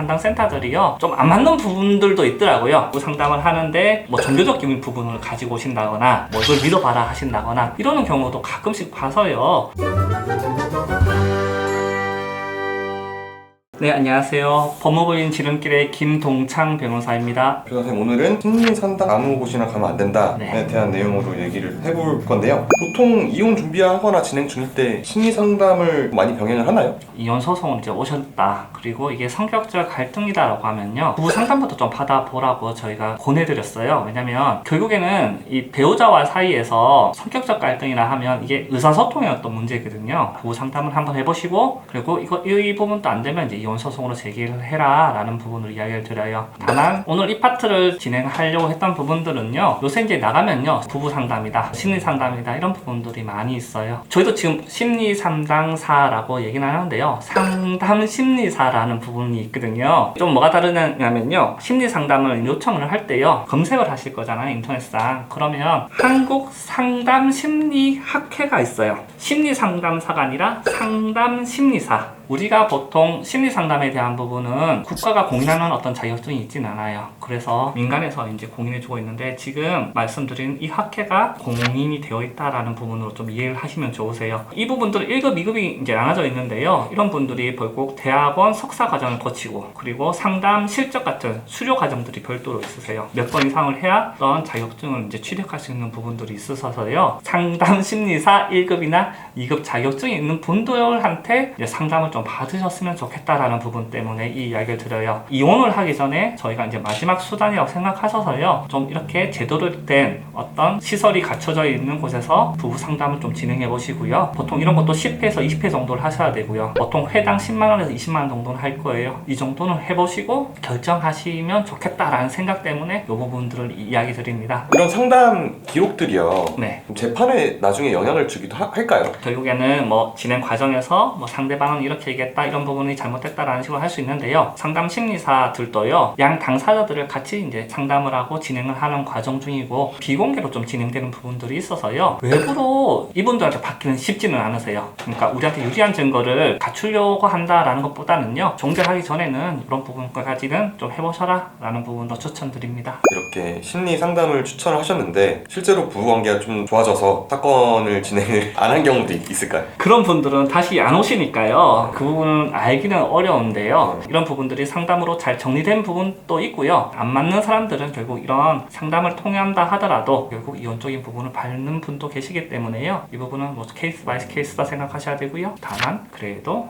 상담 센터들이요 좀 안 맞는 부분들도 있더라고요. 상담을 하는데 뭐 종교적인 부분을 가지고 오신다거나 뭐 이걸 믿어봐라 하신다거나 이러는 경우도 가끔씩 봐서요. 네, 안녕하세요. 법무부인 지름길의 김동창 변호사입니다. 변호사님, 오늘은 심리상담 아무 곳이나 가면 안 된다에 네. 대한 내용으로 얘기를 해볼 건데요. 보통 이혼 준비하거나 진행 중일 때 심리상담을 많이 병행을 하나요? 이혼 소송을 이제 오셨다. 그리고 이게 성격적 갈등이다라고 하면요. 부부 상담부터 좀 받아보라고 저희가 권해드렸어요. 왜냐면 결국에는 이 배우자와 사이에서 성격적 갈등이나 하면 이게 의사소통의 어떤 문제거든요. 부부 상담을 한번 해보시고 그리고 이 부분도 안 되면 이제 이혼 소송으로 제기를 해라 라는 부분으로 이야기를 드려요. 다만 오늘 이 파트를 진행하려고 했던 부분들은요. 요새 이제 나가면요. 부부 상담이다, 심리 상담이다 이런 부분들이 많이 있어요. 저희도 지금 심리 상담사라고 얘기는 하는데요. 상담 심리사라는 부분이 있거든요. 좀 뭐가 다르냐면요. 심리 상담을 요청을 할 때요. 검색을 하실 거잖아요. 인터넷상. 그러면 한국 상담 심리학회가 있어요. 심리 상담사가 아니라 상담 심리사. 우리가 보통 심리 상담에 대한 부분은 국가가 공인하는 어떤 자격증이 있진 않아요. 그래서 민간에서 이제 공인해주고 있는데 지금 말씀드린 이 학회가 공인이 되어 있다라는 부분으로 좀 이해를 하시면 좋으세요. 이 부분들 1급, 2급이 이제 나눠져 있는데요. 이런 분들이 결국 대학원 석사 과정을 거치고 그리고 상담 실적 같은 수료 과정들이 별도로 있으세요. 몇 번 이상을 해야 어떤 자격증을 이제 취득할 수 있는 부분들이 있으셔서요. 상담 심리사 1급이나 2급 자격증이 있는 분들한테 이제 상담을 좀 받으셨으면 좋겠다라는 부분 때문에 이 이야기를 드려요. 이혼을 하기 전에 저희가 이제 마지막 수단이라고 생각하셔서요. 좀 이렇게 제대로 된 어떤 시설이 갖춰져 있는 곳에서 부부 상담을 좀 진행해 보시고요. 보통 이런 것도 10회에서 20회 정도를 하셔야 되고요. 보통 회당 10만원에서 20만원 정도는 할 거예요. 이 정도는 해보시고 결정하시면 좋겠다라는 생각 때문에 이 부분들을 이야기 드립니다. 이런 상담 기록들이요. 네. 재판에 나중에 영향을 주기도 할까요? 결국에는 뭐 진행 과정에서 뭐 상대방은 이렇게 얘기했다 이런 부분이 잘못됐다라는 식으로 할 수 있는데요. 상담 심리사들도요. 양 당사자들을 같이 이제 상담을 하고 진행을 하는 과정 중이고 비공개로 좀 진행되는 부분들이 있어서요. 외부로 이분들한테 받기는 쉽지는 않으세요. 그러니까 우리한테 유리한 증거를 갖추려고 한다라는 것보다는요. 종결하기 전에는 이런 부분까지는 좀 해보셔라 라는 부분도 추천드립니다. 이렇게 심리 상담을 추천을 하셨는데 실제로 부부관계가 좀 좋아져서 사건을 진행을 안 한 경우도 있을까요? 그런 분들은 다시 안 오시니까요. 그 부분은 알기는 어려운데요. 이런 부분들이 상담으로 잘 정리된 부분도 있고요. 안 맞는 사람들은 결국 이런 상담을 통한다 하더라도 결국 이혼적인 부분을 밟는 분도 계시기 때문에요. 이 부분은 뭐 케이스 바이 케이스다 생각하셔야 되고요. 다만 그래도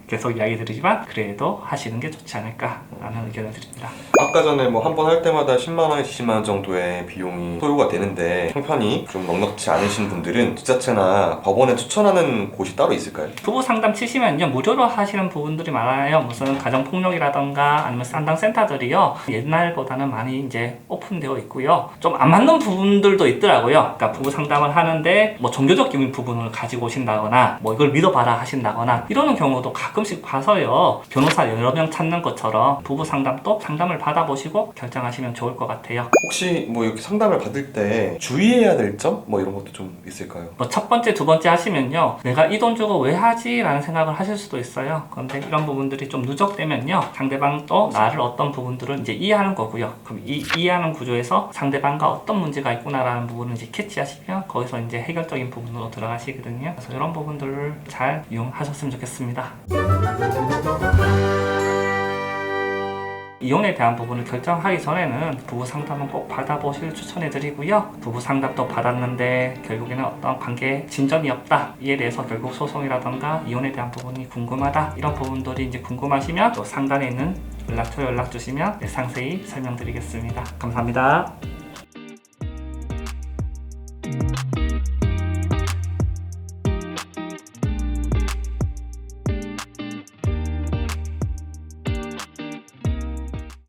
계속 이야기 드리지만 그래도 하시는 게 좋지 않을까라는 의견을 드립니다. 아까 전에 뭐 한 번 할 때마다 10만원에서 20만원 정도의 비용이 소요가 되는데 형편이 좀 넉넉지 않으신 분들은 지자체나 법원에 추천하는 곳이 따로 있을까요? 부부 상담 치시면요 무료로 하시는 부분들이 많아요. 무슨 가정폭력이라던가 아니면 상담 센터들이요 옛날보다는 많이 이제 오픈되어 있고요. 좀 안 맞는 부분들도 있더라고요. 그러니까 부부 상담을 하는데 뭐 종교적인 부분을 가지고 오신다거나 뭐 이걸 믿어봐라 하신다거나 이러는 경우도 가끔씩 봐서요. 변호사 여러 명 찾는 것처럼 부부 상담도 상담을 받아보시고 결정하시면 좋을 것 같아요. 혹시 뭐 이렇게 상담을 받을 때 주의해야 될 점? 뭐 이런 것도 좀 있을까요? 뭐 첫 번째, 두 번째 하시면요. 내가 이 돈 주고 왜 하지? 라는 생각을 하실 수도 있어요. 그런데 이런 부분들이 좀 누적되면요. 상대방도 나를 어떤 부분들을 이제 이해하는 거고요. 그럼 이 이해하는 구조에서 상대방과 어떤 문제가 있구나라는 부분을 이제 캐치하시면 거기서 이제 해결적인 부분으로 들어가시거든요. 그래서 이런 부분들을 잘 이용하셨으면 좋겠습니다. 이혼에 대한 부분을 결정하기 전에는 부부 상담은 꼭 받아보실 추천해드리고요. 부부 상담도 받았는데 결국에는 어떤 관계에 진전이 없다. 이에 대해서 결국 소송이라던가 이혼에 대한 부분이 궁금하다. 이런 부분들이 이제 궁금하시면 또 상단에 있는 연락처 연락 주시면 상세히 설명드리겠습니다. 감사합니다.